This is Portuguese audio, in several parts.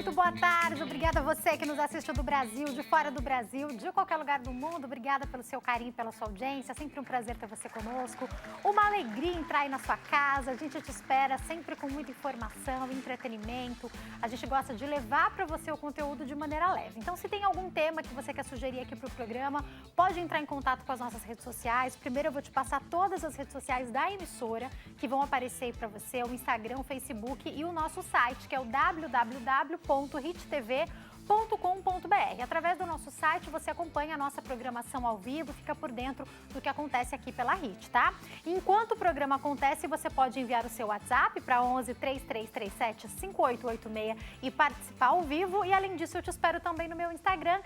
muito boa tarde. Obrigada a você que nos assiste do Brasil, de fora do Brasil, de qualquer lugar do mundo. Obrigada pelo seu carinho, pela sua audiência. Sempre um prazer ter você conosco. Uma alegria entrar aí na sua casa. A gente te espera sempre com muita informação, entretenimento. A gente gosta de levar para você o conteúdo de maneira leve. Então, se tem algum tema que você quer sugerir aqui para o programa, pode entrar em contato com as nossas redes sociais. Primeiro eu vou te passar todas as redes sociais da emissora que vão aparecer aí para você, o Instagram, o Facebook e o nosso site, que é o www.hittv.com.br. Através do nosso site, você acompanha a nossa programação ao vivo, fica por dentro do que acontece aqui pela HIT, tá? Enquanto o programa acontece, você pode enviar o seu WhatsApp para 11 3337 5886 e participar ao vivo. E além disso, eu te espero também no meu Instagram,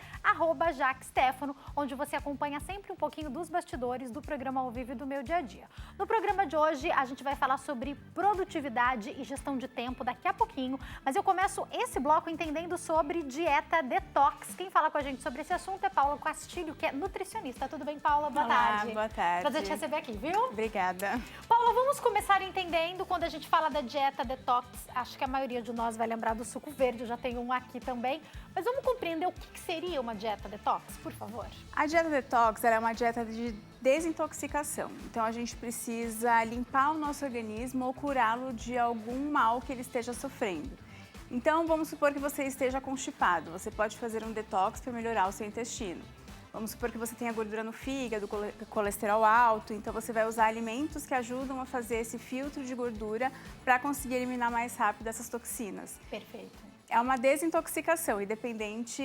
@JaqueStefano, onde você acompanha sempre um pouquinho dos bastidores do programa ao vivo e do meu dia a dia. No programa de hoje, a gente vai falar sobre produtividade e gestão de tempo daqui a pouquinho, mas eu começo esse bloco entendendo sobre dieta detox. Quem fala com a gente sobre esse assunto é Paula Castilho, que é nutricionista. Tudo bem, Paula? Boa tarde. Boa tarde. Prazer te receber aqui, viu? Obrigada. Paula, vamos começar entendendo quando a gente fala da dieta detox. Acho que a maioria de nós vai lembrar do suco verde, eu já tenho um aqui também. Mas vamos compreender o que seria uma dieta detox, por favor? A dieta detox ela é uma dieta de desintoxicação. Então, a gente precisa limpar o nosso organismo ou curá-lo de algum mal que ele esteja sofrendo. Então, vamos supor que você esteja constipado. Você pode fazer um detox para melhorar o seu intestino. Vamos supor que você tenha gordura no fígado, colesterol alto. Então, você vai usar alimentos que ajudam a fazer esse filtro de gordura para conseguir eliminar mais rápido essas toxinas. Perfeito. É uma desintoxicação, independente,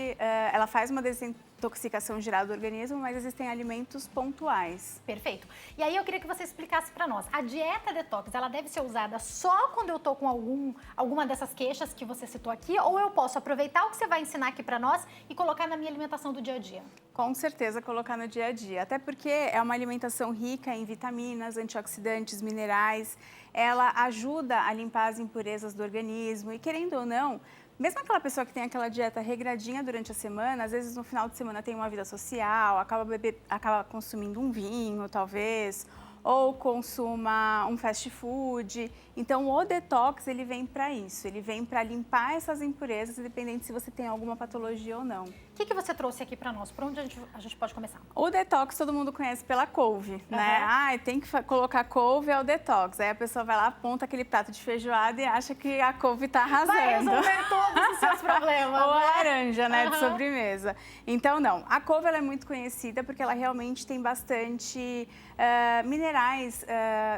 ela faz uma desintoxicação geral do organismo, mas existem alimentos pontuais. Perfeito. E aí eu queria que você explicasse para nós, a dieta detox, ela deve ser usada só quando eu tô com alguma dessas queixas que você citou aqui, ou eu posso aproveitar o que você vai ensinar aqui para nós e colocar na minha alimentação do dia a dia? Com certeza colocar no dia a dia, até porque é uma alimentação rica em vitaminas, antioxidantes, minerais, ela ajuda a limpar as impurezas do organismo e, querendo ou não, mesmo aquela pessoa que tem aquela dieta regradinha durante a semana, às vezes no final de semana tem uma vida social, acaba consumindo um vinho, talvez, ou consuma um fast food. Então, o detox, ele vem para isso, ele vem para limpar essas impurezas, independente se você tem alguma patologia ou não. O que você trouxe aqui para nós? Por onde a gente pode começar? O detox todo mundo conhece pela couve, né? Ah, tem que colocar couve, é o detox. Aí a pessoa vai lá, aponta aquele prato de feijoada e acha que a couve tá arrasando. Vai resolver todos os seus problemas. Ou a laranja, né, de sobremesa. Então, não. A couve, ela é muito conhecida porque ela realmente tem bastante minerais.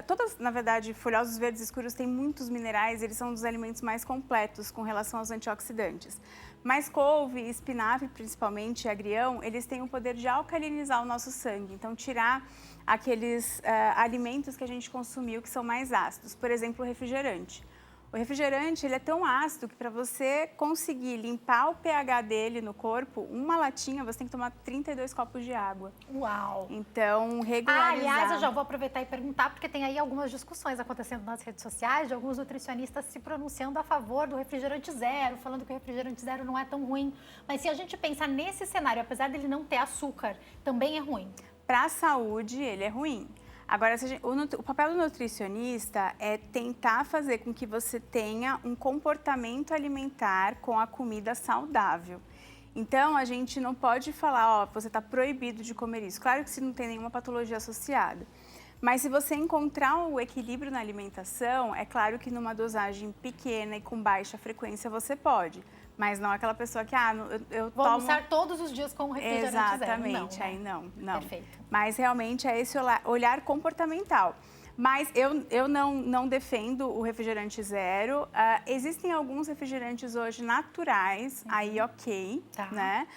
Todas, na verdade, folhosos verdes escuros têm muitos minerais. Eles são um dos alimentos mais completos com relação aos antioxidantes. Mas couve, espinafre, principalmente, e agrião, eles têm o poder de alcalinizar o nosso sangue. Então, tirar aqueles alimentos que a gente consumiu que são mais ácidos. Por exemplo, o refrigerante. O refrigerante, ele é tão ácido que para você conseguir limpar o pH dele no corpo, uma latinha, você tem que tomar 32 copos de água. Uau! Então, regularizar... Aliás, eu já vou aproveitar e perguntar, porque tem aí algumas discussões acontecendo nas redes sociais, de alguns nutricionistas se pronunciando a favor do refrigerante zero, falando que o refrigerante zero não é tão ruim. Mas se a gente pensar nesse cenário, apesar dele não ter açúcar, também é ruim. Para a saúde, ele é ruim. Agora, o papel do nutricionista é tentar fazer com que você tenha um comportamento alimentar com a comida saudável. Então, a gente não pode falar, ó, você está proibido de comer isso. Claro que se não tem nenhuma patologia associada. Mas se você encontrar o equilíbrio na alimentação, é claro que numa dosagem pequena e com baixa frequência você pode. Mas não aquela pessoa que, eu Vou tomo... almoçar todos os dias com refrigerante zero. Exatamente, Não, aí não. Perfeito. Mas realmente é esse olhar comportamental. Mas eu não defendo o refrigerante zero. Existem alguns refrigerantes hoje naturais, aí ok, né?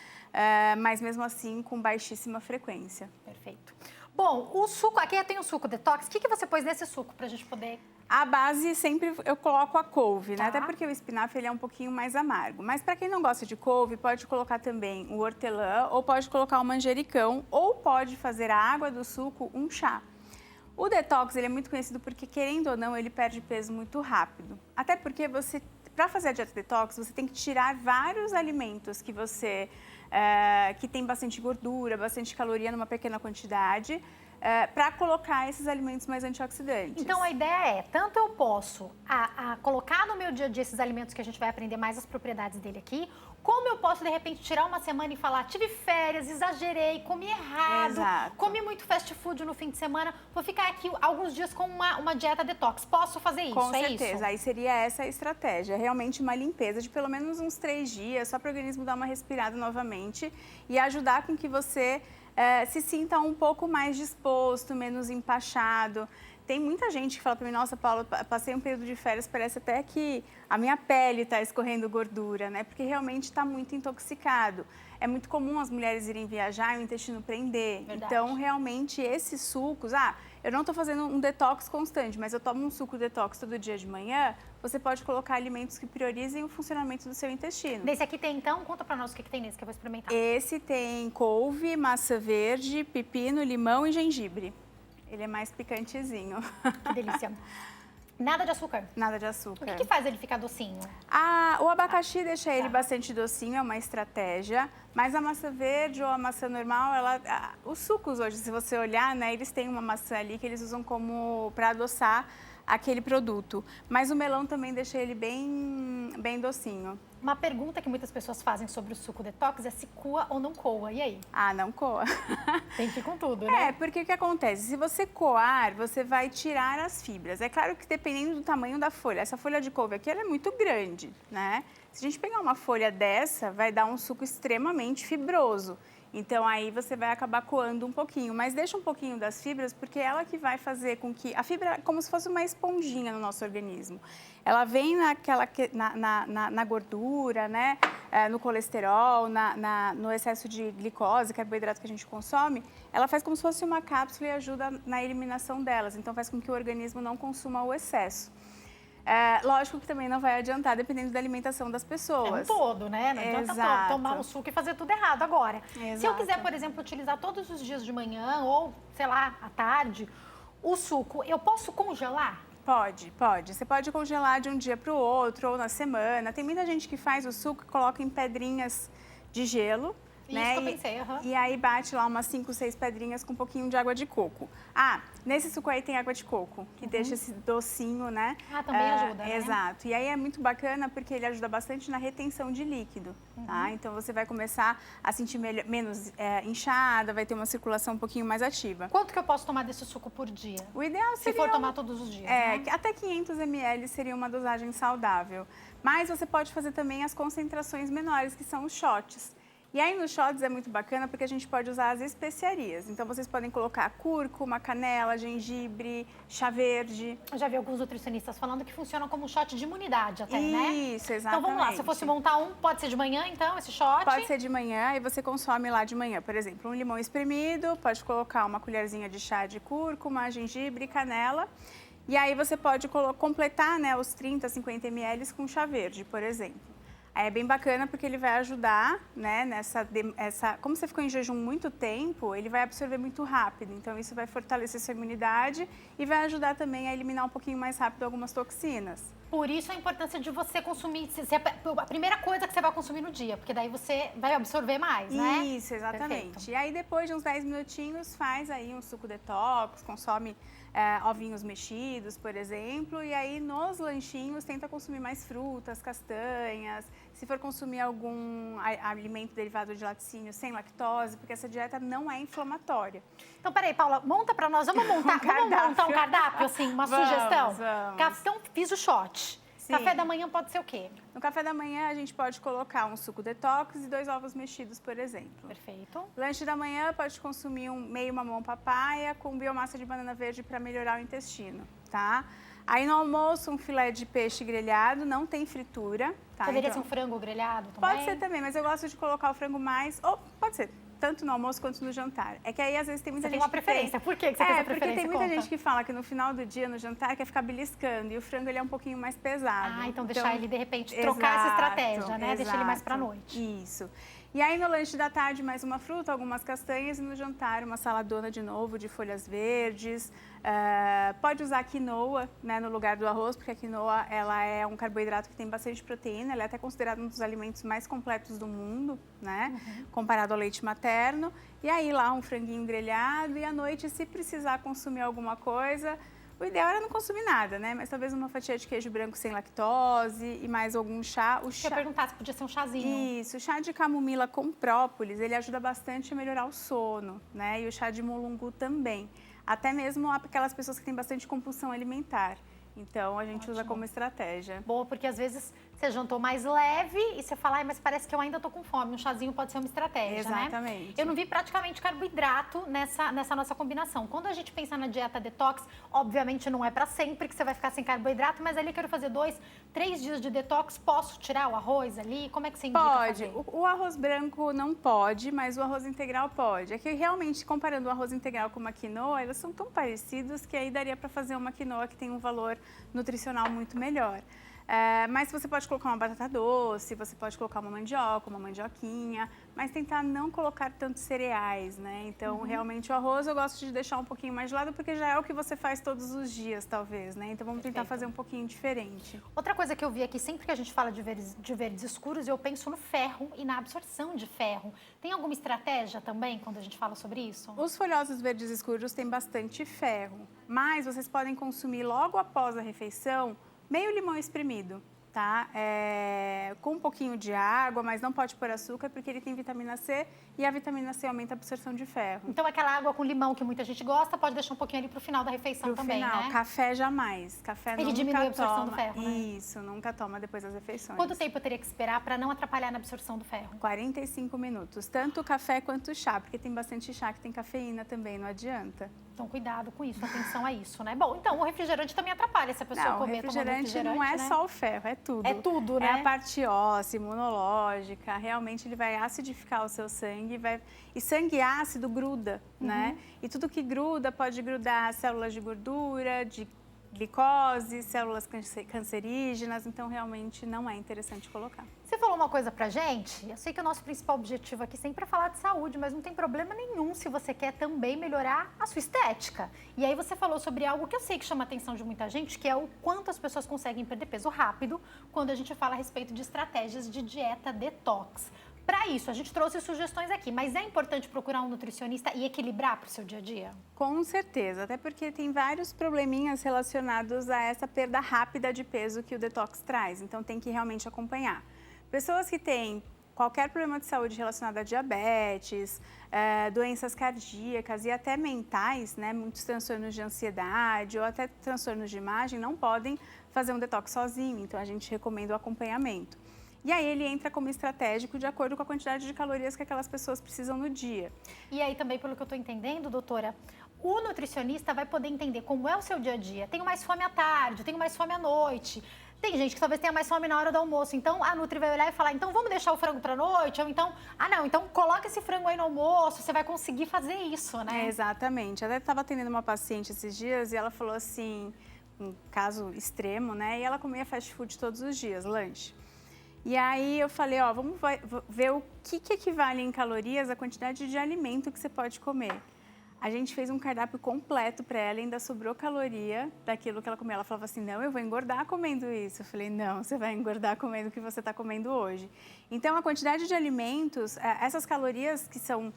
Mas mesmo assim com baixíssima frequência. Perfeito. Bom, o suco, aqui tem o suco detox. O que você pôs nesse suco para a gente poder... A base sempre eu coloco a couve, né? Até porque o espinafre ele é um pouquinho mais amargo. Mas para quem não gosta de couve, pode colocar também o hortelã, ou pode colocar o manjericão, ou pode fazer a água do suco um chá. O detox ele é muito conhecido porque, querendo ou não, ele perde peso muito rápido. Até porque para fazer a dieta detox, você tem que tirar vários alimentos que que tem bastante gordura, bastante caloria numa pequena quantidade. para colocar esses alimentos mais antioxidantes. Então, a ideia é, tanto eu posso colocar no meu dia a dia esses alimentos que a gente vai aprender mais as propriedades dele aqui, como eu posso, de repente, tirar uma semana e falar, tive férias, exagerei, comi errado, Exato. comi muito fast food no fim de semana, vou ficar aqui alguns dias com uma dieta detox. Posso fazer isso? Com é certeza, isso? aí seria essa a estratégia, realmente uma limpeza de pelo menos uns 3 dias, só para o organismo dar uma respirada novamente e ajudar com que você se sinta um pouco mais disposto, menos empachado. Tem muita gente que fala para mim, nossa, Paula, passei um período de férias, parece até que a minha pele está escorrendo gordura, né? Porque realmente está muito intoxicado. É muito comum as mulheres irem viajar e o intestino prender. Verdade. Então, realmente, esses sucos... eu não estou fazendo um detox constante, mas eu tomo um suco detox todo dia de manhã, você pode colocar alimentos que priorizem o funcionamento do seu intestino. Nesse aqui tem, então, conta pra nós o que tem nesse que eu vou experimentar. Esse tem couve, maçã verde, pepino, limão e gengibre. Ele é mais picantezinho. Que delícia. Nada de açúcar. Nada de açúcar. O que faz ele ficar docinho? O abacaxi deixa ele bastante docinho, é uma estratégia. Mas a maçã verde ou a maçã normal, os sucos hoje, se você olhar, né, eles têm uma maçã ali que eles usam como para adoçar aquele produto. Mas o melão também deixa ele bem docinho. Uma pergunta que muitas pessoas fazem sobre o suco detox é se coa ou não coa. E aí? Não coa. Tem que ir com tudo, né? Porque o que acontece? Se você coar, você vai tirar as fibras. É claro que dependendo do tamanho da folha. Essa folha de couve aqui, ela é muito grande, né? Se a gente pegar uma folha dessa, vai dar um suco extremamente fibroso. Então, aí você vai acabar coando um pouquinho, mas deixa um pouquinho das fibras, porque é ela que vai fazer com que... A fibra é como se fosse uma esponjinha no nosso organismo. Ela vem na gordura, né? No colesterol, no excesso de glicose, carboidrato que a gente consome. Ela faz como se fosse uma cápsula e ajuda na eliminação delas. Então, faz com que o organismo não consuma o excesso. Lógico que também não vai adiantar, dependendo da alimentação das pessoas. É um todo, né? Não adianta tomar um suco e fazer tudo errado agora. Exato. Se eu quiser, por exemplo, utilizar todos os dias de manhã ou, sei lá, à tarde, o suco, eu posso congelar? Pode. Você pode congelar de um dia para o outro ou na semana. Tem muita gente que faz o suco e coloca em pedrinhas de gelo. Isso né? que eu pensei, E aí bate lá umas 5, 6 pedrinhas com um pouquinho de água de coco. Nesse suco aí tem água de coco, que deixa esse docinho, né? Também ajuda, né? Exato. E aí é muito bacana porque ele ajuda bastante na retenção de líquido, tá? Então você vai começar a sentir menos inchada, vai ter uma circulação um pouquinho mais ativa. Quanto que eu posso tomar desse suco por dia? O ideal seria... Se for tomar todos os dias, né? Até 500 ml seria uma dosagem saudável. Mas você pode fazer também as concentrações menores, que são os shots. E aí nos shots é muito bacana porque a gente pode usar as especiarias. Então vocês podem colocar cúrcuma, canela, gengibre, chá verde. Eu já vi alguns nutricionistas falando que funciona como um shot de imunidade até, né? Isso, exatamente. Então vamos lá, se eu fosse montar pode ser de manhã então, esse shot? Pode ser de manhã e você consome lá de manhã. Por exemplo, um limão espremido, pode colocar uma colherzinha de chá de cúrcuma, gengibre, canela. E aí você pode completar, né, os 30, 50 ml com chá verde, por exemplo. Aí é bem bacana porque ele vai ajudar, né, como você ficou em jejum muito tempo, ele vai absorver muito rápido. Então, isso vai fortalecer sua imunidade e vai ajudar também a eliminar um pouquinho mais rápido algumas toxinas. Por isso a importância de você consumir, a primeira coisa que você vai consumir no dia, porque daí você vai absorver mais, né? Isso, exatamente. Perfeito. E aí, depois de uns 10 minutinhos, faz aí um suco detox, consome ovinhos mexidos, por exemplo. E aí, nos lanchinhos, tenta consumir mais frutas, castanhas. Se for consumir algum alimento derivado de laticínio sem lactose, porque essa dieta não é inflamatória. Então, peraí, Paula, monta pra nós. Vamos montar um cardápio, assim, uma sugestão? Vamos. Então, fiz o shot. Sim. Café da manhã pode ser o quê? No café da manhã, a gente pode colocar um suco detox e 2 ovos mexidos, por exemplo. Perfeito. Lanche da manhã, pode consumir meio mamão papaya com biomassa de banana verde para melhorar o intestino, tá? Aí no almoço, um filé de peixe grelhado, não tem fritura, tá? Poderia ser um frango grelhado também? Pode ser também, mas eu gosto de colocar o frango mais... Ou pode ser tanto no almoço quanto no jantar. É que aí, às vezes, tem muita gente que tem uma preferência. Por que você tem essa preferência? Porque tem muita gente que fala que no final do dia, no jantar, quer ficar beliscando. E o frango, ele é um pouquinho mais pesado. Então deixar ele, de repente, trocar essa estratégia, né? Deixar ele mais pra noite. Isso. E aí no lanche da tarde mais uma fruta, algumas castanhas e no jantar uma saladona de novo de folhas verdes. Pode usar quinoa, né, no lugar do arroz, porque a quinoa ela é um carboidrato que tem bastante proteína, ela é até considerada um dos alimentos mais completos do mundo, né, comparado ao leite materno. E aí lá um franguinho grelhado e à noite, se precisar consumir alguma coisa, o ideal era não consumir nada, né? Mas talvez uma fatia de queijo branco sem lactose e mais algum chá. Deixa eu perguntar se podia ser um chazinho. Isso, o chá de camomila com própolis, ele ajuda bastante a melhorar o sono, né? E o chá de mulungu também. Até mesmo aquelas pessoas que têm bastante compulsão alimentar. Então, a gente usa como estratégia. Boa, porque às vezes você jantou mais leve e você fala, mas parece que eu ainda tô com fome. Um chazinho pode ser uma estratégia, Exatamente. né? Eu não vi praticamente carboidrato nessa nossa combinação. Quando a gente pensa na dieta detox, obviamente não é para sempre que você vai ficar sem carboidrato, mas ali eu quero fazer 2, 3 dias de detox, posso tirar o arroz ali? Como é que você indica fazer? Pode. O arroz branco não pode, mas o arroz integral pode. É que realmente, comparando o arroz integral com uma quinoa, eles são tão parecidos que aí daria para fazer uma quinoa que tem um valor nutricional muito melhor. Mas você pode colocar uma batata doce, você pode colocar uma mandioca, uma mandioquinha, mas tentar não colocar tantos cereais, né? Então, realmente, o arroz eu gosto de deixar um pouquinho mais de lado, porque já é o que você faz todos os dias, talvez, né? Então, vamos tentar fazer um pouquinho diferente. Outra coisa que eu vi aqui, sempre que a gente fala de verdes escuros, eu penso no ferro e na absorção de ferro. Tem alguma estratégia também, quando a gente fala sobre isso? Os folhosos verdes escuros têm bastante ferro, mas vocês podem consumir logo após a refeição meio limão espremido, tá? Com um pouquinho de água, mas não pode pôr açúcar porque ele tem vitamina C e a vitamina C aumenta a absorção de ferro. Então aquela água com limão que muita gente gosta, pode deixar um pouquinho ali pro final da refeição também, né? Café jamais. Café ele nunca diminui a absorção toma. do ferro, né? Isso, nunca toma depois das refeições. Quanto tempo eu teria que esperar para não atrapalhar na absorção do ferro? 45 minutos, tanto o café quanto o chá, porque tem bastante chá que tem cafeína também, não adianta. Então, cuidado com isso, atenção a isso, né? Bom, então, o refrigerante também atrapalha se a pessoa comer tomando refrigerante, não é né? só o ferro, é tudo. É tudo, né? É a parte óssea, imunológica, realmente ele vai acidificar o seu sangue, e sangue ácido gruda, né? E tudo que gruda pode grudar células de gordura, de glicose, células cancerígenas, então realmente não é interessante colocar. Você falou uma coisa pra gente, eu sei que o nosso principal objetivo aqui sempre é falar de saúde, mas não tem problema nenhum se você quer também melhorar a sua estética. E aí você falou sobre algo que eu sei que chama a atenção de muita gente, que é o quanto as pessoas conseguem perder peso rápido quando a gente fala a respeito de estratégias de dieta detox. Para isso, a gente trouxe sugestões aqui, mas é importante procurar um nutricionista e equilibrar para o seu dia a dia? Com certeza, até porque tem vários probleminhas relacionados a essa perda rápida de peso que o detox traz, então tem que realmente acompanhar. Pessoas que têm qualquer problema de saúde relacionado a diabetes, doenças cardíacas e até mentais, né, muitos transtornos de ansiedade ou até transtornos de imagem, não podem fazer um detox sozinho, então a gente recomenda o acompanhamento. E aí ele entra como estratégico de acordo com a quantidade de calorias que aquelas pessoas precisam no dia. E aí também, pelo que eu estou entendendo, doutora, o nutricionista vai poder entender como é o seu dia a dia. Tenho mais fome à tarde, tenho mais fome à noite. Tem gente que talvez tenha mais fome na hora do almoço. Então a Nutri vai olhar e falar, então vamos deixar o frango para noite? Ou então, não, então coloca esse frango aí no almoço, você vai conseguir fazer isso, né? Exatamente. Eu até estava atendendo uma paciente esses dias e ela falou assim, um caso extremo, né? E ela comia fast food todos os dias, lanche. E aí eu falei, vamos ver o que equivale em calorias a quantidade de alimento que você pode comer. A gente fez um cardápio completo para ela, ainda sobrou caloria daquilo que ela comia. Ela falava assim, não, eu vou engordar comendo isso. Eu falei, não, você vai engordar comendo o que você está comendo hoje. Então, a quantidade de alimentos, essas calorias que são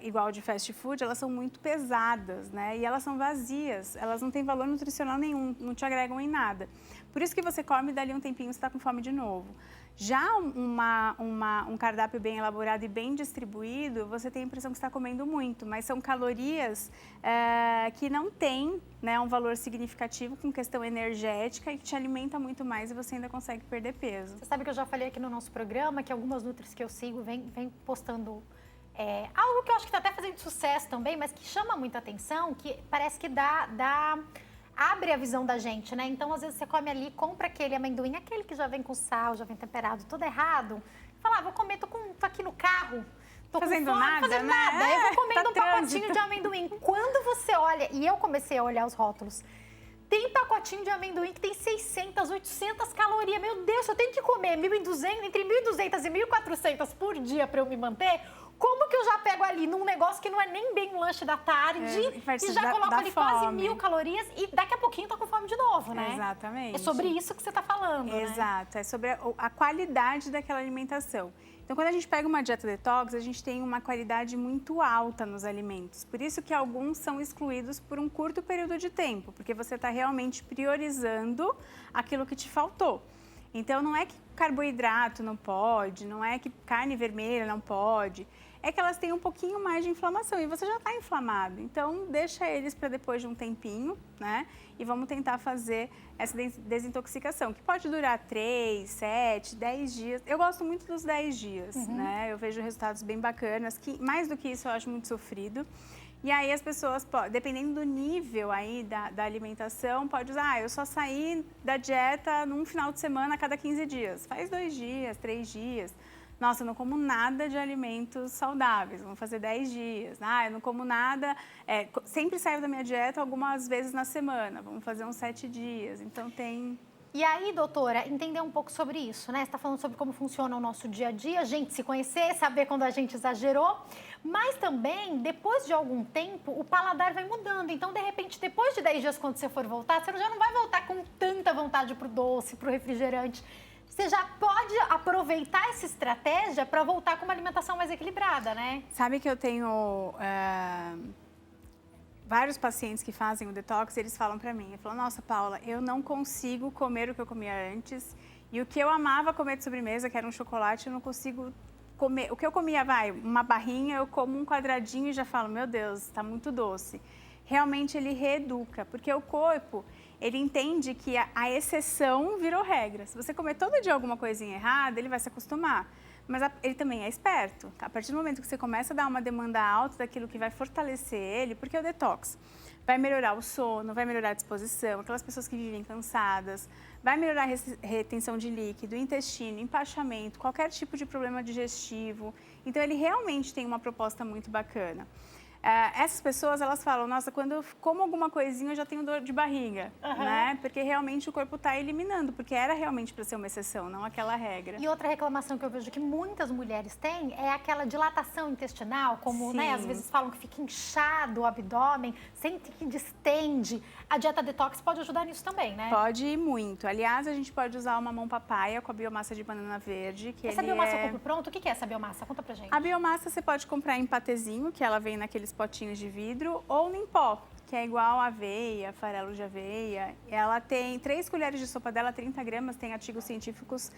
igual de fast food, elas são muito pesadas, né? E elas são vazias, elas não têm valor nutricional nenhum, não te agregam em nada. Por isso que você come e dali um tempinho você está com fome de novo. Já um cardápio bem elaborado e bem distribuído, você tem a impressão que está comendo muito, mas são calorias que não têm, né, um valor significativo com questão energética e que te alimenta muito mais e você ainda consegue perder peso. Você sabe que eu já falei aqui no nosso programa que algumas nutris que eu sigo vem postando algo que eu acho que está até fazendo sucesso também, mas que chama muita atenção, que parece que abre a visão da gente, né? Então, às vezes, você come ali, compra aquele amendoim, aquele que já vem com sal, já vem temperado, tudo errado. Fala, vou comer, tô aqui no carro, tô fazendo com fome, nada, fazendo né? nada. Eu vou comendo Tá um pacotinho de amendoim. Quando você olha, e eu comecei a olhar os rótulos, Tem pacotinho de amendoim que tem 600, 800 calorias. Meu Deus, eu tenho que comer 1.200, entre 1.200 e 1.400 por dia para eu me manter. Como que eu já pego ali num negócio que não é nem bem um lanche da tarde e já coloco ali quase 1.000 calorias e daqui a pouquinho tô com fome de novo, né? Exatamente. É sobre isso que você tá falando, Exato, né? É sobre a qualidade daquela alimentação. Então, quando a gente pega uma dieta detox, a gente tem uma qualidade muito alta nos alimentos. Por isso que alguns são excluídos por um curto período de tempo, porque você está realmente priorizando aquilo que te faltou. Então, não é que carboidrato não pode, não é que carne vermelha não pode, é que elas têm um pouquinho mais de inflamação e você já está inflamado. Então, deixa eles para depois de um tempinho, né? E vamos tentar fazer essa desintoxicação, que pode durar 3, 7, 10 dias. Eu gosto muito dos 10 dias, né? Eu vejo resultados bem bacanas, que mais do que isso eu acho muito sofrido. E aí as pessoas, dependendo do nível aí da alimentação, pode usar, eu só saí da dieta num final de semana a cada 15 dias. Faz 2 dias, 3 dias. Nossa, eu não como nada de alimentos saudáveis, vamos fazer 10 dias. Eu não como nada, sempre saio da minha dieta algumas vezes na semana, vamos fazer uns 7 dias. Então tem... E aí, doutora, entender um pouco sobre isso, né? Você está falando sobre como funciona o nosso dia a dia, a gente se conhecer, saber quando a gente exagerou, mas também, depois de algum tempo, o paladar vai mudando. Então, de repente, depois de 10 dias, quando você for voltar, você já não vai voltar com tanta vontade pro doce, pro refrigerante. Você já pode aproveitar essa estratégia para voltar com uma alimentação mais equilibrada, né? Sabe que eu tenho vários pacientes que fazem o detox, eles falam para mim, nossa, Paula, eu não consigo comer o que eu comia antes e o que eu amava comer de sobremesa, que era um chocolate, eu não consigo comer. O que eu comia, uma barrinha, eu como um quadradinho e já falo, meu Deus, está muito doce. Realmente ele reeduca, porque o corpo... ele entende que a exceção virou regra. Se você comer todo dia alguma coisinha errada, ele vai se acostumar. Mas ele também é esperto. A partir do momento que você começa a dar uma demanda alta daquilo que vai fortalecer ele, porque o detox vai melhorar o sono, vai melhorar a disposição, aquelas pessoas que vivem cansadas, vai melhorar a retenção de líquido, intestino, empachamento, qualquer tipo de problema digestivo. Então, ele realmente tem uma proposta muito bacana. Essas pessoas, elas falam, nossa, quando eu como alguma coisinha eu já tenho dor de barriga, né? Porque realmente o corpo está eliminando, porque era realmente para ser uma exceção, não aquela regra. E outra reclamação que eu vejo que muitas mulheres têm é aquela dilatação intestinal, como, né, às vezes falam que fica inchado o abdômen, sente que distende. A dieta detox pode ajudar nisso também, né? Pode ir muito. Aliás, a gente pode usar o mamão papaya com a biomassa de banana verde, que essa biomassa eu compro pronto? O que é essa biomassa? Conta pra gente. A biomassa você pode comprar em patezinho, que ela vem naqueles potinhos de vidro, ou em pó, que é igual aveia, farelo de aveia. Ela tem 3 colheres de sopa dela, 30 gramas, tem artigos científicos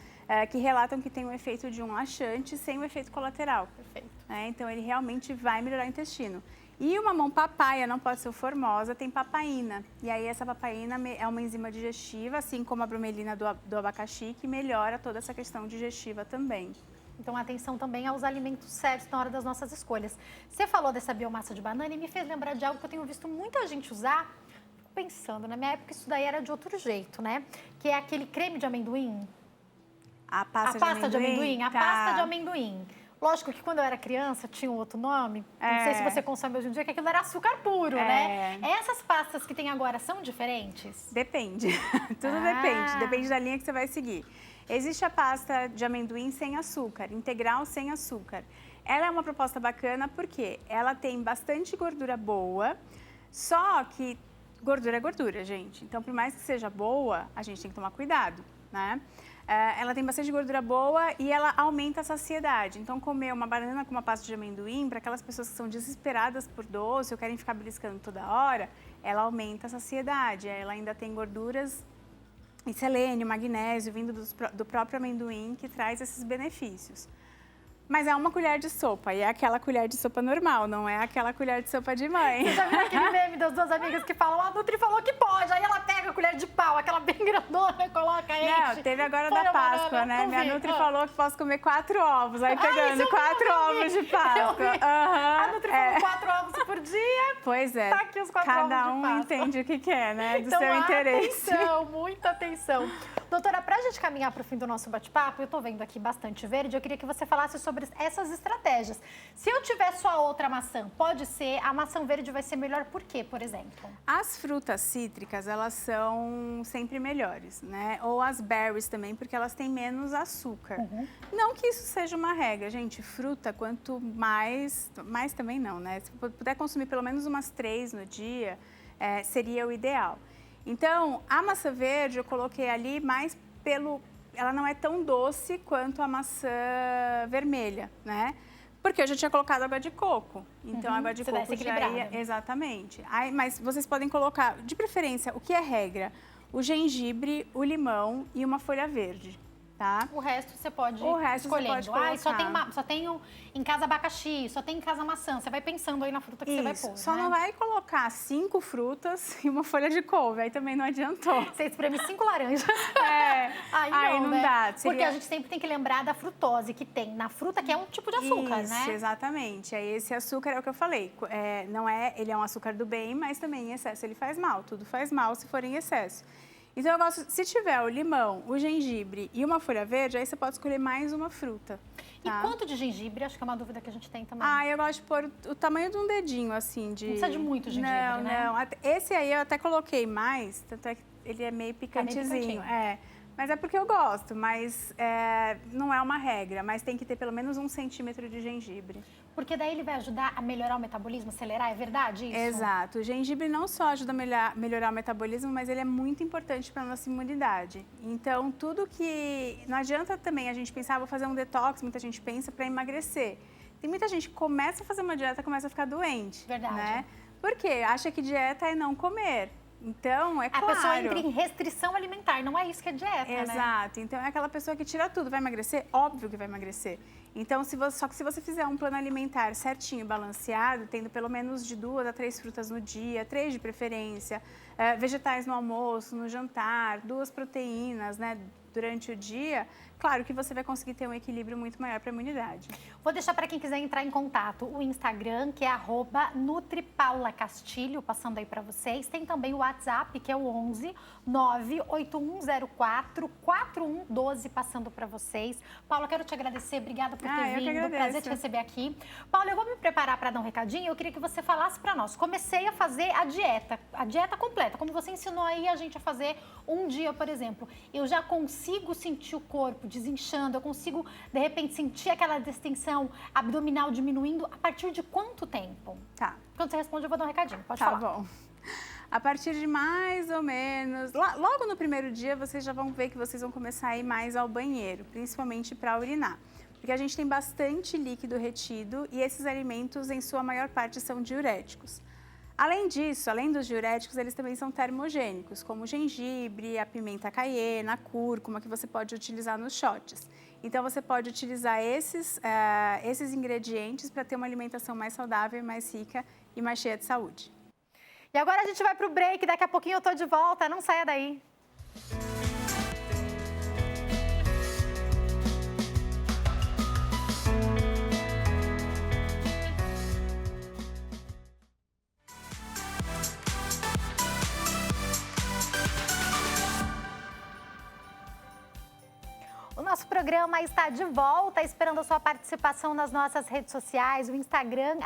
que relatam que tem o efeito de um laxante sem o efeito colateral. Perfeito. Então, ele realmente vai melhorar o intestino. E o mamão papaya, não pode ser o formosa, tem papaína. E aí, essa papaína é uma enzima digestiva, assim como a bromelina do abacaxi, que melhora toda essa questão digestiva também. Então, atenção também aos alimentos certos na hora das nossas escolhas. Você falou dessa biomassa de banana e me fez lembrar de algo que eu tenho visto muita gente usar. Fico pensando, na minha época isso daí era de outro jeito, né? Que é aquele creme de amendoim. A pasta de amendoim? A pasta de amendoim. Lógico que quando eu era criança tinha um outro nome. Não sei se você consome hoje em dia, que aquilo era açúcar puro, né? Essas pastas que tem agora são diferentes? Depende. Tudo depende. Depende da linha que você vai seguir. Existe a pasta de amendoim sem açúcar, integral sem açúcar. Ela é uma proposta bacana porque ela tem bastante gordura boa, só que gordura é gordura, gente. Então, por mais que seja boa, a gente tem que tomar cuidado, né? Ela tem bastante gordura boa e ela aumenta a saciedade. Então, comer uma banana com uma pasta de amendoim, para aquelas pessoas que são desesperadas por doce ou querem ficar beliscando toda hora, ela aumenta a saciedade. Ela ainda tem gorduras e selênio, magnésio, vindo do próprio amendoim, que traz esses benefícios. Mas é uma colher de sopa, e é aquela colher de sopa normal, não é aquela colher de sopa de mãe. Você já viu aquele meme das duas amigas que falam, a Nutri falou que pode, aí ela pega a colher de pau, aquela bem grandona, coloca aí. Não, teve agora da Páscoa, né? Minha Nutri falou que posso comer 4 ovos, aí pegando 4 ovos de Páscoa. A Nutri falou 4 ovos por dia. Pois é. Tá aqui os 4 ovos de Páscoa. Cada um entende o que quer, né? Do então, seu interesse. Atenção, muita atenção. Doutora, pra gente caminhar pro fim do nosso bate-papo, eu tô vendo aqui bastante verde, eu queria que você falasse sobre essas estratégias. Se eu tiver só outra maçã, pode ser, a maçã verde vai ser melhor por quê, por exemplo? As frutas cítricas, elas são sempre melhores, né? Ou as berries também, porque elas têm menos açúcar. Não que isso seja uma regra, gente. Fruta, quanto mais também não, né? Se puder consumir pelo menos umas 3 no dia, seria o ideal. Então, a maçã verde eu coloquei ali mais ela não é tão doce quanto a maçã vermelha, né? Porque eu já tinha colocado água de coco. Então, a água de coco já ia... Exatamente. Aí, mas vocês podem colocar, de preferência, o que é regra? O gengibre, o limão e uma folha verde. Tá? O resto você pode escolhendo. Só tenho em casa abacaxi, só tem em casa maçã. Você vai pensando aí na fruta que você vai pôr. Só não vai colocar 5 frutas e uma folha de couve, aí também não adiantou. Você espreme 5 laranjas. Aí não dá. Porque a gente sempre tem que lembrar da frutose que tem na fruta, que é um tipo de açúcar, né? Isso, exatamente. Aí esse açúcar é o que eu falei. Ele é um açúcar do bem, mas também em excesso ele faz mal. Tudo faz mal se for em excesso. Então, eu gosto, se tiver o limão, o gengibre e uma folha verde, aí você pode escolher mais uma fruta. Tá? E quanto de gengibre? Acho que é uma dúvida que a gente tem também. Eu gosto de pôr o tamanho de um dedinho, assim. Não precisa de muito gengibre, né? Não. Esse aí eu até coloquei mais, tanto é que ele é meio picantezinho. Mas é porque eu gosto, mas não é uma regra. Mas tem que ter pelo menos 1 centímetro de gengibre. Porque daí ele vai ajudar a melhorar o metabolismo, acelerar, é verdade isso? Exato. O gengibre não só ajuda a melhorar o metabolismo, mas ele é muito importante para a nossa imunidade. Então, tudo que... Não adianta também a gente pensar, vou fazer um detox, muita gente pensa, para emagrecer. Tem muita gente que começa a fazer uma dieta e começa a ficar doente. Verdade. Né? Por quê? Acha que dieta é não comer. Então, é claro... A pessoa entra em restrição alimentar, não é isso que é dieta, né? Exato. Então, é aquela pessoa que tira tudo. Vai emagrecer? Óbvio que vai emagrecer. Então, só que se você fizer um plano alimentar certinho, balanceado, tendo pelo menos de 2 a 3 frutas no dia, 3 de preferência, vegetais no almoço, no jantar, 2 proteínas, né, durante o dia, claro que você vai conseguir ter um equilíbrio muito maior para a imunidade. Vou deixar para quem quiser entrar em contato o Instagram, que é @NutriPaulaCastilho, passando aí para vocês. Tem também o WhatsApp, que é o 11 98104 4112, passando para vocês. Paula, quero te agradecer, obrigada por ter vindo, prazer te receber aqui. Paula, eu vou me preparar para dar um recadinho, eu queria que você falasse para nós. Comecei a fazer a dieta completa, como você ensinou aí a gente a fazer um dia, por exemplo. Eu já consigo sentir o corpo desinchando, eu consigo, de repente, sentir aquela distensão abdominal diminuindo a partir de quanto tempo? Tá. Quando você responde, eu vou dar um recadinho, pode falar. Tá bom. A partir de mais ou menos... Logo no primeiro dia, vocês já vão ver que vocês vão começar a ir mais ao banheiro, principalmente para urinar. Porque a gente tem bastante líquido retido e esses alimentos, em sua maior parte, são diuréticos. Além disso, além dos diuréticos, eles também são termogênicos, como o gengibre, a pimenta caiena, a cúrcuma, que você pode utilizar nos shots. Então, você pode utilizar esses ingredientes para ter uma alimentação mais saudável, mais rica e mais cheia de saúde. E agora a gente vai para o break, daqui a pouquinho eu tô de volta, não saia daí. O nosso programa está de volta, esperando a sua participação nas nossas redes sociais, o Instagram,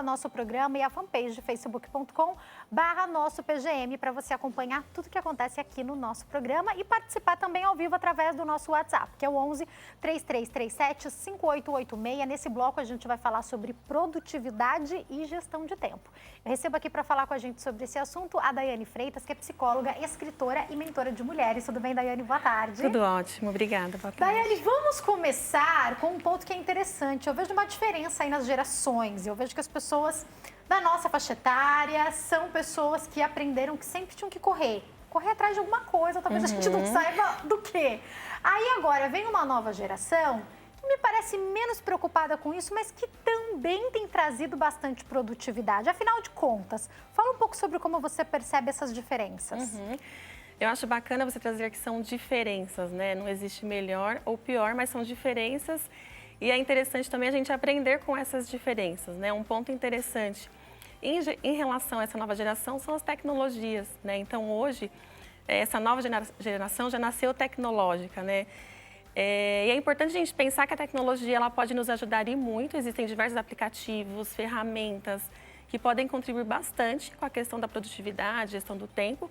@nosso programa e a fanpage facebook.com/nossopgm, para você acompanhar tudo que acontece aqui no nosso programa e participar também ao vivo através do nosso WhatsApp, que é o 11 3337 5886. Nesse bloco a gente vai falar sobre produtividade e gestão de tempo. Eu recebo aqui para falar com a gente sobre esse assunto a Daiane Freitas, que é psicóloga, escritora e mentora de mulheres. Tudo bem, Daiane? Boa tarde. Tudo ótimo, obrigada. Boa tarde. Daiane, vamos começar com um ponto que é interessante. Eu vejo uma diferença aí nas gerações. Eu vejo que as pessoas da nossa faixa etária são pessoas que aprenderam que sempre tinham que correr atrás de alguma coisa, talvez a gente não saiba do quê. Aí agora vem uma nova geração que me parece menos preocupada com isso, mas que também tem trazido bastante produtividade. Afinal de contas, fala um pouco sobre como você percebe essas diferenças. Eu acho bacana você trazer que são diferenças, né? Não existe melhor ou pior, mas são diferenças. E é interessante também a gente aprender com essas diferenças, né? Um ponto interessante em relação a essa nova geração são as tecnologias, né? Então, hoje, essa nova geração já nasceu tecnológica, né? E é importante a gente pensar que a tecnologia ela pode nos ajudar e muito. Existem diversos aplicativos, ferramentas que podem contribuir bastante com a questão da produtividade, gestão do tempo.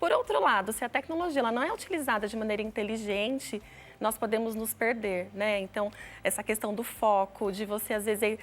Por outro lado, se a tecnologia ela não é utilizada de maneira inteligente, nós podemos nos perder, né? Então, essa questão do foco, de você, às vezes,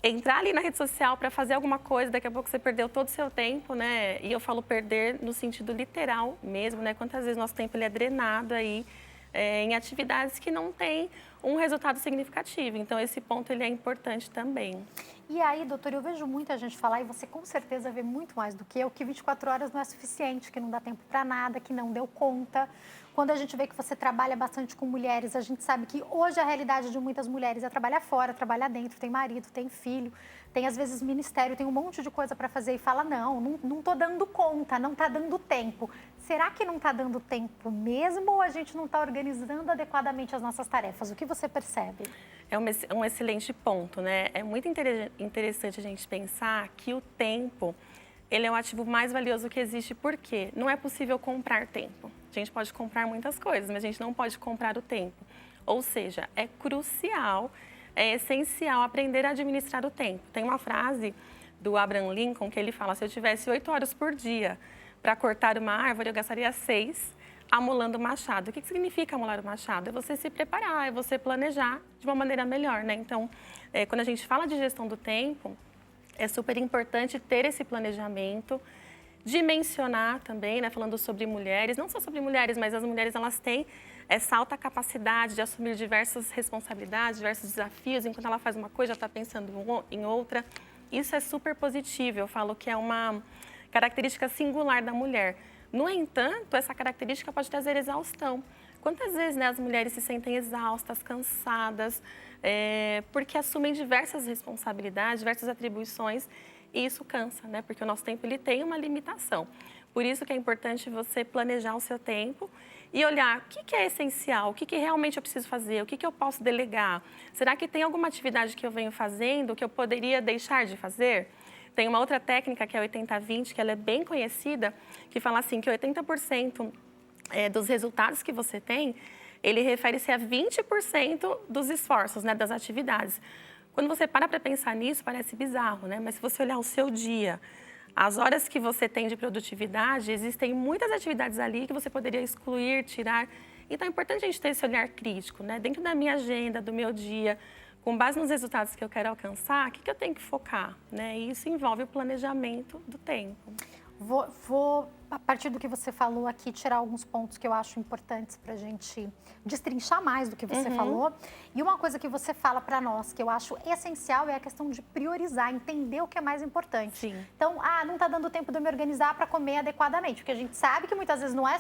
entrar ali na rede social para fazer alguma coisa, daqui a pouco você perdeu todo o seu tempo, né? E eu falo perder no sentido literal mesmo, né? Quantas vezes nosso tempo ele é drenado aí em atividades que não têm um resultado significativo. Então, esse ponto ele é importante também. E aí, doutora, eu vejo muita gente falar, e você com certeza vê muito mais do que eu, que 24 horas não é suficiente, que não dá tempo para nada, que não deu conta. Quando a gente vê que você trabalha bastante com mulheres, a gente sabe que hoje a realidade de muitas mulheres é trabalhar fora, trabalhar dentro, tem marido, tem filho, tem às vezes ministério, tem um monte de coisa para fazer e fala, não tô dando conta, não tá dando tempo. Será que não tá dando tempo mesmo ou a gente não está organizando adequadamente as nossas tarefas? O que você percebe? É um excelente ponto, né? É muito interessante a gente pensar que o tempo, ele é o ativo mais valioso que existe, porque não é possível comprar tempo. A gente pode comprar muitas coisas, mas a gente não pode comprar o tempo. Ou seja, é crucial, é essencial aprender a administrar o tempo. Tem uma frase do Abraham Lincoln que ele fala, se eu tivesse 8 horas por dia para cortar uma árvore, eu gastaria 6 amolando o machado. O que significa amolar o machado? É você se preparar, é você planejar de uma maneira melhor, né? Então, quando a gente fala de gestão do tempo, é super importante ter esse planejamento, dimensionar também, né? Falando sobre mulheres, não só sobre mulheres, mas as mulheres elas têm essa alta capacidade de assumir diversas responsabilidades, diversos desafios, enquanto ela faz uma coisa, já está pensando em outra. Isso é super positivo, eu falo que é uma característica singular da mulher. No entanto, essa característica pode trazer exaustão. Quantas vezes, né, as mulheres se sentem exaustas, cansadas, porque assumem diversas responsabilidades, diversas atribuições, e isso cansa, né? Porque o nosso tempo ele tem uma limitação. Por isso que é importante você planejar o seu tempo e olhar o que é essencial, o que realmente eu preciso fazer, o que eu posso delegar. Será que tem alguma atividade que eu venho fazendo que eu poderia deixar de fazer? Tem uma outra técnica que é 80-20, que ela é bem conhecida, que fala assim que 80% dos resultados que você tem, ele refere-se a 20% dos esforços, né, das atividades. Quando você para pensar nisso, parece bizarro, né? Mas se você olhar o seu dia, as horas que você tem de produtividade, existem muitas atividades ali que você poderia excluir, tirar. Então é importante a gente ter esse olhar crítico, né? Dentro da minha agenda, do meu dia, com base nos resultados que eu quero alcançar, o que eu tenho que focar, né? E isso envolve o planejamento do tempo. Vou, a partir do que você falou aqui, tirar alguns pontos que eu acho importantes para a gente destrinchar mais do que você falou. E uma coisa que você fala para nós, que eu acho essencial, é a questão de priorizar, entender o que é mais importante. Sim. Então, não está dando tempo de eu me organizar para comer adequadamente, porque a gente sabe que muitas vezes não é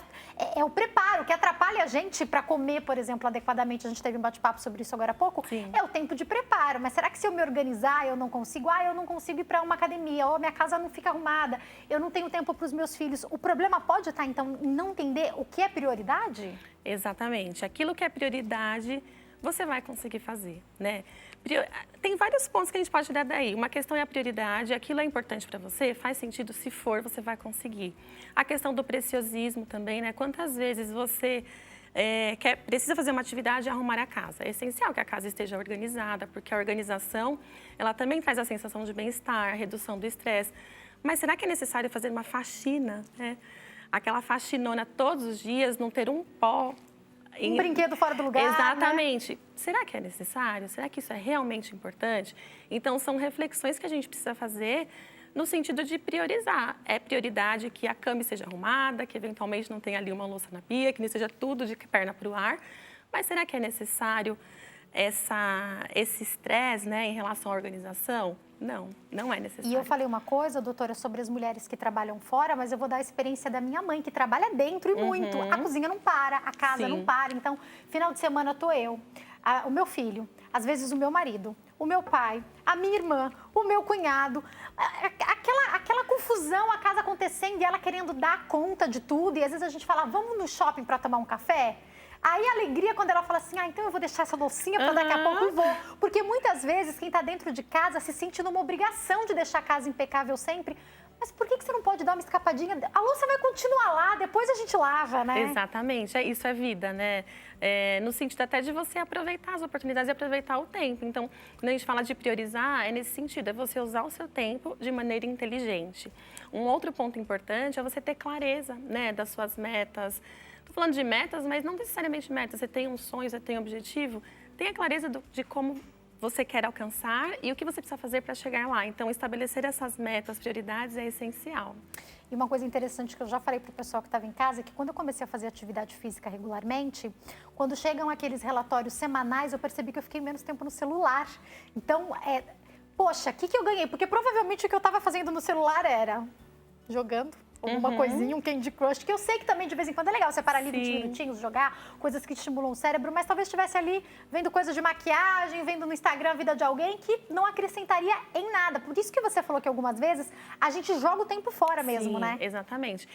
o preparo, que atrapalha a gente para comer, por exemplo, adequadamente. A gente teve um bate-papo sobre isso agora há pouco. Sim. É o tempo de preparo, mas será que se eu me organizar, eu não consigo? Eu não consigo ir para uma academia, ou minha casa não fica arrumada, eu não tenho tempo para os meus filhos. O problema pode estar, então, em não entender o que é prioridade? Exatamente. Aquilo que é prioridade, você vai conseguir fazer, né? Tem vários pontos que a gente pode tirar daí. Uma questão é a prioridade, aquilo é importante para você, faz sentido, se for, você vai conseguir. A questão do preciosismo também, né? Quantas vezes você precisa fazer uma atividade e arrumar a casa? É essencial que a casa esteja organizada, porque a organização, ela também traz a sensação de bem-estar, redução do estresse. Mas será que é necessário fazer uma faxina, né? Aquela faxinona todos os dias, não ter um pó. Um brinquedo fora do lugar, exatamente. Né? Será que é necessário? Será que isso é realmente importante? Então, são reflexões que a gente precisa fazer no sentido de priorizar. É prioridade que a cama esteja arrumada, que eventualmente não tenha ali uma louça na pia, que não seja tudo de perna para o ar. Mas será que é necessário esse estresse, né, em relação à organização? Não, não é necessário. E eu falei uma coisa, doutora, sobre as mulheres que trabalham fora, mas eu vou dar a experiência da minha mãe, que trabalha dentro e muito. A cozinha não para, a casa não para. Então, final de semana tô eu, o meu filho, às vezes o meu marido, o meu pai, a minha irmã, o meu cunhado. Aquela confusão, a casa acontecendo e ela querendo dar conta de tudo. E às vezes a gente fala, vamos no shopping para tomar um café? Aí a alegria quando ela fala assim, então eu vou deixar essa loucinha para daqui a pouco eu vou. Porque muitas vezes quem está dentro de casa se sente numa obrigação de deixar a casa impecável sempre, Mas por que você não pode dar uma escapadinha? A louça vai continuar lá, depois a gente lava, né? Exatamente, isso é vida, né? No sentido até de você aproveitar as oportunidades e aproveitar o tempo. Então, quando a gente fala de priorizar, é nesse sentido, é você usar o seu tempo de maneira inteligente. Um outro ponto importante é você ter clareza, né, das suas metas. Estou falando de metas, mas não necessariamente metas. Você tem um sonho, você tem um objetivo, tenha clareza de como você quer alcançar e o que você precisa fazer para chegar lá. Então, estabelecer essas metas, prioridades é essencial. E uma coisa interessante que eu já falei para o pessoal que estava em casa é que quando eu comecei a fazer atividade física regularmente, quando chegam aqueles relatórios semanais, eu percebi que eu fiquei menos tempo no celular. Então, poxa, o que eu ganhei? Porque provavelmente o que eu estava fazendo no celular era jogando alguma coisinha, um Candy Crush, que eu sei que também de vez em quando é legal você parar ali 20 minutinhos, jogar coisas que estimulam o cérebro, mas talvez estivesse ali vendo coisas de maquiagem, vendo no Instagram a vida de alguém que não acrescentaria em nada. Por isso que você falou que algumas vezes a gente joga o tempo fora mesmo, né? Exatamente.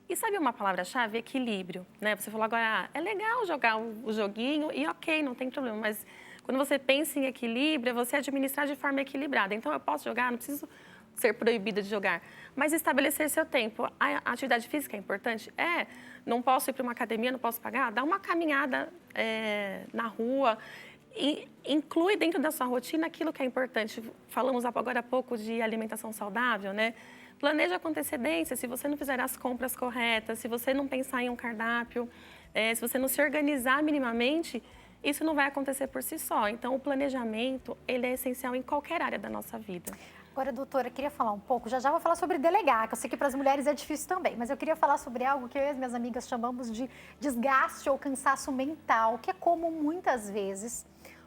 E sabe uma palavra-chave? Equilíbrio, né? Você falou agora, é legal jogar o joguinho e ok, não tem problema, mas quando você pensa em equilíbrio, é você administrar de forma equilibrada. Então, eu posso jogar, não preciso ser proibida de jogar, mas estabelecer seu tempo. A atividade física é importante? Não posso ir para uma academia, não posso pagar? Dá uma caminhada na rua e inclui dentro da sua rotina aquilo que é importante. Falamos agora há pouco de alimentação saudável, né? Planeja com antecedência, se você não fizer as compras corretas, se você não pensar em um cardápio, se você não se organizar minimamente, isso não vai acontecer por si só. Então, o planejamento, ele é essencial em qualquer área da nossa vida. Agora, doutora, eu queria falar um pouco, já vou falar sobre delegar, que eu sei que para as mulheres é difícil também, mas eu queria falar sobre algo que eu e as minhas amigas chamamos de desgaste ou cansaço mental, que é como muitas vezes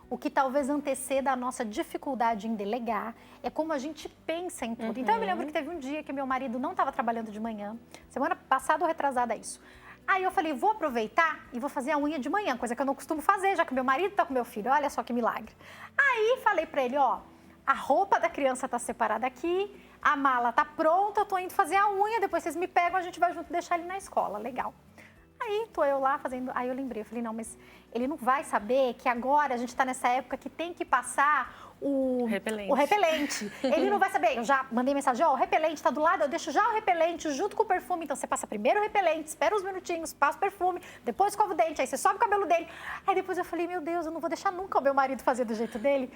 o que talvez anteceda a nossa dificuldade em delegar é como a gente pensa em tudo. Então, eu me lembro que teve um dia que meu marido não estava trabalhando de manhã, semana passada ou retrasada isso. Aí eu falei, vou aproveitar e vou fazer a unha de manhã, coisa que eu não costumo fazer, já que meu marido está com meu filho, olha só que milagre. Aí falei para ele, a roupa da criança tá separada aqui, a mala tá pronta, eu tô indo fazer a unha, depois vocês me pegam, a gente vai junto deixar ele na escola, legal. Aí tô eu lá fazendo, aí eu lembrei, eu falei, não, mas ele não vai saber que agora a gente tá nessa época que tem que passar o repelente. Ele não vai saber, eu já mandei mensagem, o repelente tá do lado, eu deixo já o repelente junto com o perfume, então você passa primeiro o repelente, espera uns minutinhos, passa o perfume, depois escova o dente, aí você sobe o cabelo dele. Aí depois eu falei, meu Deus, eu não vou deixar nunca o meu marido fazer do jeito dele.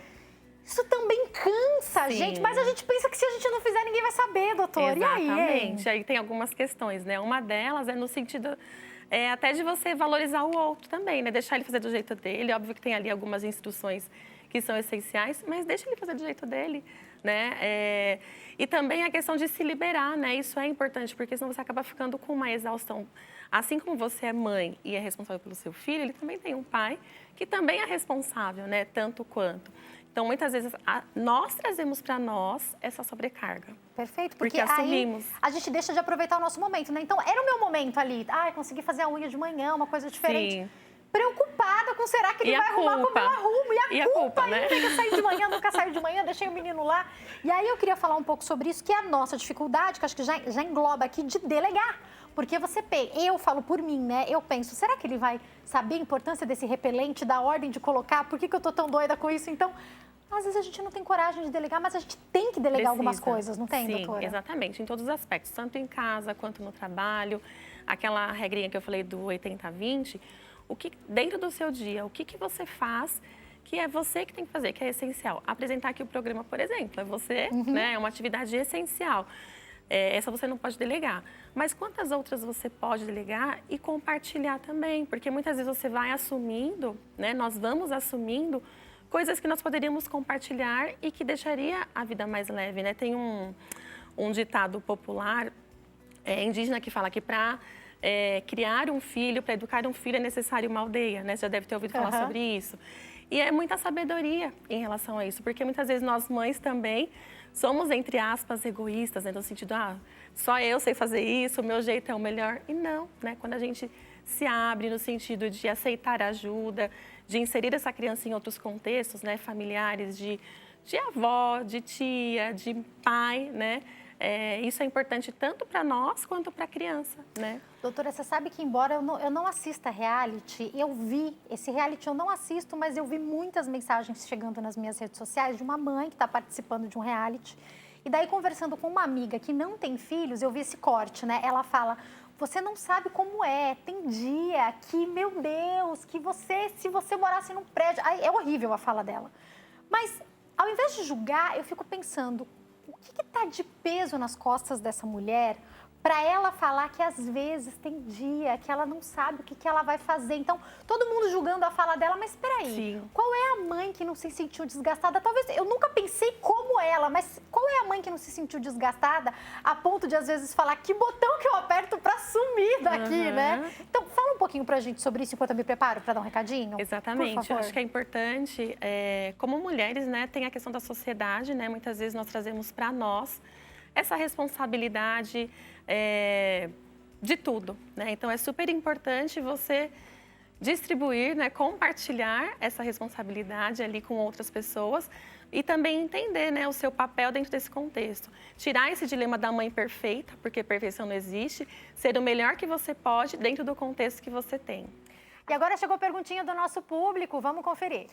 Isso também cansa a gente, mas a gente pensa que se a gente não fizer, ninguém vai saber, doutor. Exatamente. E aí? Aí tem algumas questões, né? Uma delas é no sentido até de você valorizar o outro também, né? Deixar ele fazer do jeito dele. Óbvio que tem ali algumas instruções que são essenciais, mas deixa ele fazer do jeito dele, né? E também a questão de se liberar, né? Isso é importante, porque senão você acaba ficando com uma exaustão. Assim como você é mãe e é responsável pelo seu filho, ele também tem um pai que também é responsável, né? Tanto quanto. Então, muitas vezes, nós trazemos para nós essa sobrecarga. Perfeito, porque assumimos. Aí a gente deixa de aproveitar o nosso momento, né? Então, era o meu momento ali. Eu consegui fazer a unha de manhã, uma coisa diferente. Sim. Preocupada com será que ele vai arrumar como eu arrumo. E a culpa né? Nunca saiu de manhã, nunca saiu de manhã, deixei o menino lá. E aí eu queria falar um pouco sobre isso, que é a nossa dificuldade, que acho que já engloba aqui, de delegar. Porque eu falo por mim, né? Eu penso, será que ele vai saber a importância desse repelente, da ordem de colocar? Por que eu tô tão doida com isso? Então, às vezes a gente não tem coragem de delegar, mas a gente tem que delegar algumas coisas, não tem, doutora? Sim, exatamente, em todos os aspectos, tanto em casa quanto no trabalho. Aquela regrinha que eu falei do 80-20, dentro do seu dia, o que você faz que é você que tem que fazer, que é essencial. Apresentar aqui o programa, por exemplo, é você, né? É uma atividade essencial. Essa você não pode delegar. Mas quantas outras você pode delegar e compartilhar também? Porque muitas vezes você vai assumindo, né? Nós vamos assumindo coisas que nós poderíamos compartilhar e que deixaria a vida mais leve, né? Tem um ditado popular indígena que fala que para criar um filho, para educar um filho é necessário uma aldeia, né? Você já deve ter ouvido falar sobre isso. E é muita sabedoria em relação a isso, porque muitas vezes nós mães também somos, entre aspas, egoístas, né? No sentido, só eu sei fazer isso, o meu jeito é o melhor. E não, né? Quando a gente se abre no sentido de aceitar ajuda, de inserir essa criança em outros contextos, né? Familiares, de avó, de tia, de pai, né? Isso é importante tanto para nós quanto para a criança, né? Doutora, você sabe que embora eu não assista reality, esse reality eu não assisto, mas eu vi muitas mensagens chegando nas minhas redes sociais de uma mãe que está participando de um reality E daí, conversando com uma amiga que não tem filhos, eu vi esse corte, né? Ela fala, você não sabe como é, tem dia que, meu Deus, que você, se você morasse num prédio... Ai, é horrível a fala dela. Mas, ao invés de julgar, eu fico pensando, o que está de peso nas costas dessa mulher para ela falar que às vezes tem dia que ela não sabe o que ela vai fazer. Então, todo mundo julgando a fala dela, mas espera aí, Sim. qual é a mãe que não se sentiu desgastada? Talvez, eu nunca pensei como ela, mas qual é a mãe que não se sentiu desgastada a ponto de às vezes falar que botão que eu aperto para sumir daqui, né? Então, fala um pouquinho pra gente sobre isso enquanto eu me preparo para dar um recadinho. Exatamente. Por favor. Acho que é importante, como mulheres, né, tem a questão da sociedade, né? Muitas vezes nós trazemos para nós essa responsabilidade de tudo, né? Então, é super importante você distribuir, né, compartilhar essa responsabilidade ali com outras pessoas e também entender, né, o seu papel dentro desse contexto. Tirar esse dilema da mãe perfeita, porque perfeição não existe, ser o melhor que você pode dentro do contexto que você tem. E agora chegou a perguntinha do nosso público, vamos conferir.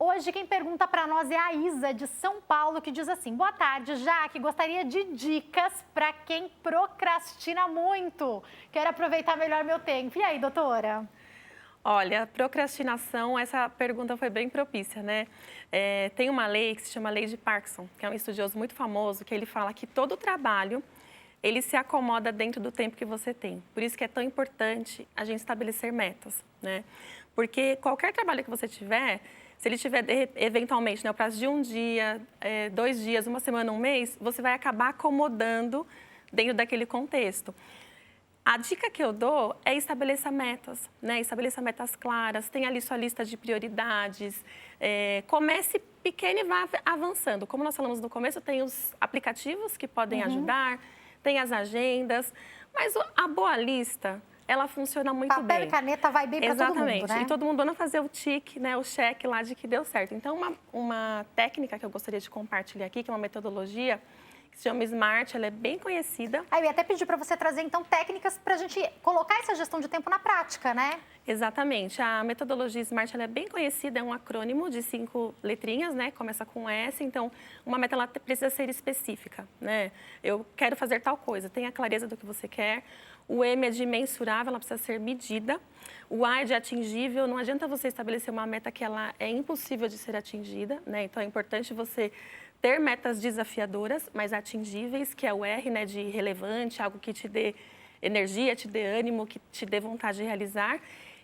Hoje quem pergunta para nós é a Isa, de São Paulo, que diz assim, boa tarde, Jaque, gostaria de dicas para quem procrastina muito. Quero aproveitar melhor meu tempo. E aí, doutora? Olha, procrastinação, essa pergunta foi bem propícia, né? Tem uma lei que se chama Lei de Parkinson, que é um estudioso muito famoso, que ele fala que todo trabalho, ele se acomoda dentro do tempo que você tem. Por isso que é tão importante a gente estabelecer metas, né? Porque qualquer trabalho que você tiver, se ele tiver, eventualmente, né, o prazo de um dia, 2 dias, uma semana, um mês, você vai acabar acomodando dentro daquele contexto. A dica que eu dou é estabeleça metas, né? Estabeleça metas claras, tenha ali sua lista de prioridades, comece pequeno e vá avançando. Como nós falamos no começo, tem os aplicativos que podem ajudar, tem as agendas, mas a boa lista, ela funciona muito bem. Papel e caneta vai bem para todo mundo, né? Exatamente. E todo mundo anda fazer o tique, né, o check lá de que deu certo. Então, uma técnica que eu gostaria de compartilhar aqui, que é uma metodologia, que se chama SMART, ela é bem conhecida. Aí eu ia até pedir para você trazer, então, técnicas para a gente colocar essa gestão de tempo na prática, né? Exatamente. A metodologia SMART, ela é bem conhecida, é um acrônimo de 5 letrinhas, né? Começa com S, então, uma meta ela precisa ser específica, né? Eu quero fazer tal coisa, tenha clareza do que você quer. O M é de mensurável, ela precisa ser medida. O A é de atingível, não adianta você estabelecer uma meta que ela é impossível de ser atingida, né? Então, é importante você ter metas desafiadoras, mas atingíveis, que é o R, né, de relevante, algo que te dê energia, te dê ânimo, que te dê vontade de realizar.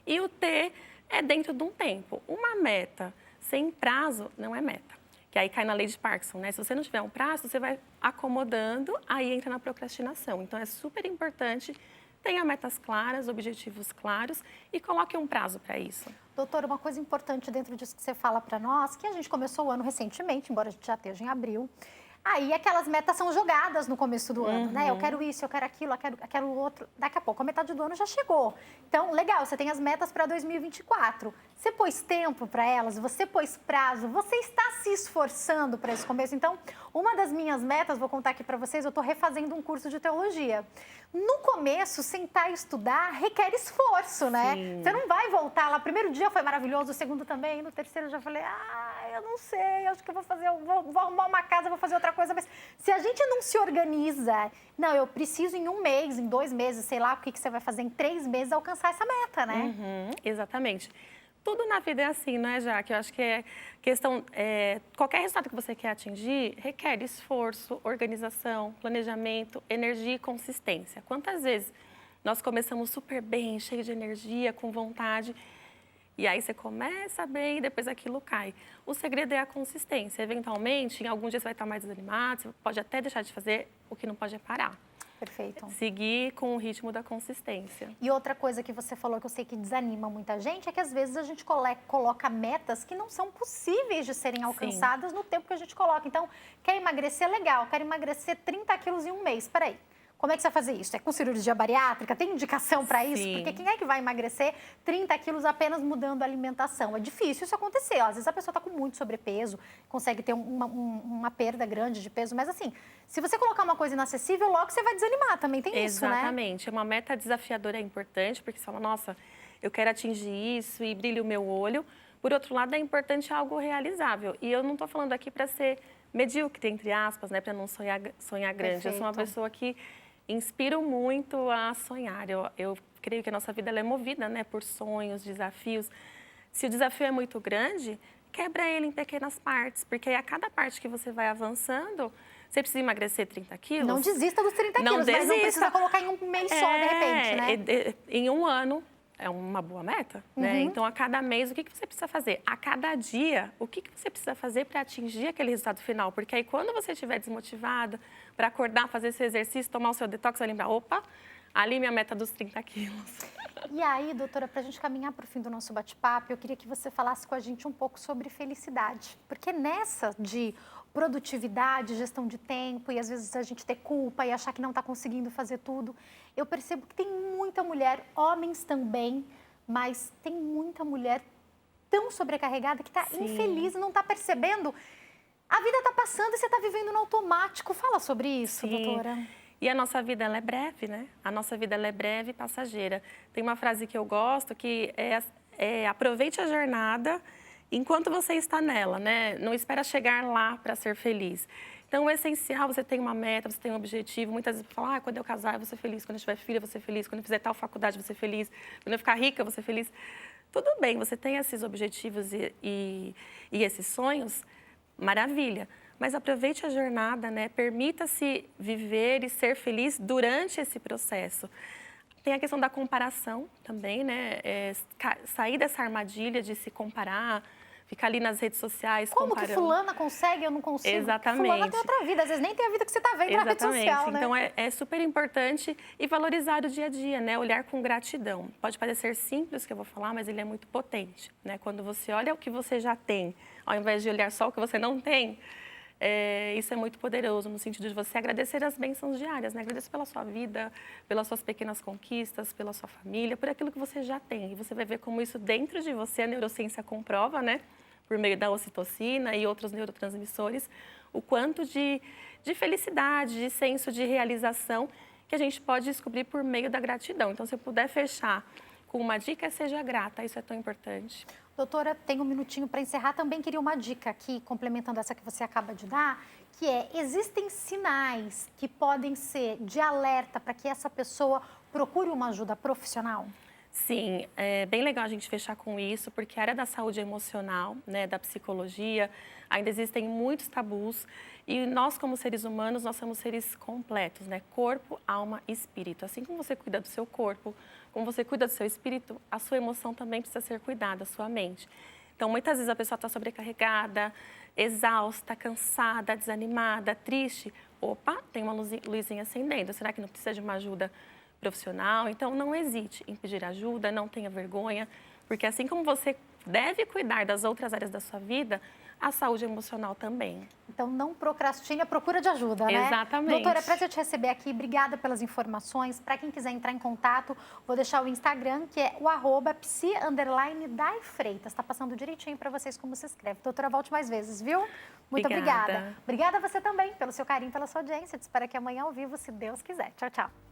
E o T é dentro de um tempo. Uma meta sem prazo não é meta, que aí cai na lei de Parkinson, né? Se você não tiver um prazo, você vai acomodando, aí entra na procrastinação. Então, é super importante, tenha metas claras, objetivos claros e coloque um prazo para isso. Doutora, uma coisa importante dentro disso que você fala para nós, que a gente começou o ano recentemente, embora a gente já esteja em abril. Aí aquelas metas são jogadas no começo do ano, né? Eu quero isso, eu quero aquilo, eu quero o outro. Daqui a pouco, a metade do ano já chegou. Então, legal, você tem as metas para 2024. Você pôs tempo para elas, você pôs prazo, você está se esforçando para esse começo. Então, uma das minhas metas, vou contar aqui para vocês, eu estou refazendo um curso de teologia. No começo, sentar e estudar requer esforço, né? Sim. Você não vai voltar lá. O primeiro dia foi maravilhoso, o segundo também, no terceiro eu já falei, eu não sei, acho que eu vou fazer, vou arrumar uma casa, vou fazer outra coisa. Mas se a gente não se organiza, não, eu preciso em 1 mês, em 2 meses, sei lá, o que você vai fazer em 3 meses, alcançar essa meta, né? Exatamente. Tudo na vida é assim, não é, Jaque? Eu acho que é questão... qualquer resultado que você quer atingir requer esforço, organização, planejamento, energia e consistência. Quantas vezes nós começamos super bem, cheio de energia, com vontade, e aí você começa bem e depois aquilo cai. O segredo é a consistência. Eventualmente, em alguns dias você vai estar mais desanimado, você pode até deixar de fazer, o que não pode é parar. Perfeito. Seguir com o ritmo da consistência. E outra coisa que você falou que eu sei que desanima muita gente é que às vezes a gente coloca metas que não são possíveis de serem alcançadas no tempo que a gente coloca. Então, quer emagrecer? Legal, quero emagrecer 30 quilos em 1 mês. Peraí. Como é que você vai fazer isso? É com cirurgia bariátrica? Tem indicação para isso? Porque quem é que vai emagrecer 30 quilos apenas mudando a alimentação? É difícil isso acontecer. Às vezes a pessoa está com muito sobrepeso, consegue ter uma perda grande de peso. Mas assim, se você colocar uma coisa inacessível, logo você vai desanimar. Também tem isso, né? Exatamente. Uma meta desafiadora é importante, porque você fala, nossa, eu quero atingir isso e brilha o meu olho. Por outro lado, é importante algo realizável. E eu não estou falando aqui para ser medíocre, entre aspas, né? Para não sonhar grande. Perfeito. Eu sou uma pessoa que inspiro muito a sonhar. Eu creio que a nossa vida ela é movida, né? Por sonhos, desafios. Se o desafio é muito grande, quebra ele em pequenas partes, porque aí a cada parte que você vai avançando, você precisa emagrecer 30 quilos. Não desista dos 30 quilos, mas não precisa colocar em um mês só, de repente, né? Em um ano é uma boa meta, né? Então, a cada mês, o que você precisa fazer? A cada dia, o que você precisa fazer para atingir aquele resultado final? Porque aí, quando você estiver desmotivada para acordar, fazer esse exercício, tomar o seu detox, vai lembrar, opa, ali minha meta dos 30 quilos. E aí, doutora, para a gente caminhar para o fim do nosso bate-papo, eu queria que você falasse com a gente um pouco sobre felicidade. Porque nessa de produtividade, gestão de tempo, e às vezes a gente ter culpa e achar que não está conseguindo fazer tudo, eu percebo que tem muita mulher, homens também, mas tem muita mulher tão sobrecarregada que está infeliz e não está percebendo. A vida está passando e você está vivendo no automático. Fala sobre isso, doutora. E a nossa vida, ela é breve, né? A nossa vida, ela é breve e passageira. Tem uma frase que eu gosto que é aproveite a jornada enquanto você está nela, né? Não espera chegar lá para ser feliz. Então, o essencial, você tem uma meta, você tem um objetivo. Muitas vezes fala, quando eu casar, eu vou ser feliz. Quando eu tiver filha, eu vou ser feliz. Quando eu fizer tal faculdade, eu vou ser feliz. Quando eu ficar rica, eu vou ser feliz. Tudo bem, você tem esses objetivos e esses sonhos, maravilha. Mas aproveite a jornada, né? Permita-se viver e ser feliz durante esse processo. Tem a questão da comparação também, né? Sair dessa armadilha de se comparar, ficar ali nas redes sociais comparando. Como que fulana consegue, eu não consigo? Exatamente. Fulana tem outra vida, às vezes nem tem a vida que você está vendo na rede social, né? Então, é super importante e valorizar o dia a dia, né? Olhar com gratidão. Pode parecer simples o que eu vou falar, mas ele é muito potente, né? Quando você olha o que você já tem, ao invés de olhar só o que você não tem, isso é muito poderoso, no sentido de você agradecer as bênçãos diárias, né? Agradecer pela sua vida, pelas suas pequenas conquistas, pela sua família, por aquilo que você já tem. E você vai ver como isso dentro de você, a neurociência comprova, né? Por meio da ocitocina e outros neurotransmissores, o quanto de felicidade, de senso de realização que a gente pode descobrir por meio da gratidão. Então, se eu puder fechar com uma dica, seja grata, isso é tão importante. Doutora, tem um minutinho para encerrar. Também queria uma dica aqui, complementando essa que você acaba de dar, que existem sinais que podem ser de alerta para que essa pessoa procure uma ajuda profissional? Sim, é bem legal a gente fechar com isso, porque a área da saúde emocional, né, da psicologia, ainda existem muitos tabus e nós, como seres humanos, nós somos seres completos, né? Corpo, alma e espírito. Assim como você cuida do seu corpo, como você cuida do seu espírito, a sua emoção também precisa ser cuidada, a sua mente. Então, muitas vezes a pessoa está sobrecarregada, exausta, cansada, desanimada, triste. Opa, tem uma luzinha acendendo. Será que não precisa de uma ajuda profissional? Então, não hesite em pedir ajuda, não tenha vergonha, porque assim como você deve cuidar das outras áreas da sua vida, a saúde emocional também. Então, não procrastine a procura de ajuda, né? Exatamente. Doutora, para eu te receber aqui, obrigada pelas informações. Para quem quiser entrar em contato, vou deixar o Instagram, que é o @psi_daifreitas. Está passando direitinho para vocês como se escreve. Doutora, volte mais vezes, viu? Muito obrigada. Obrigada a você também pelo seu carinho, pela sua audiência. Te espero aqui amanhã ao vivo, se Deus quiser. Tchau, tchau.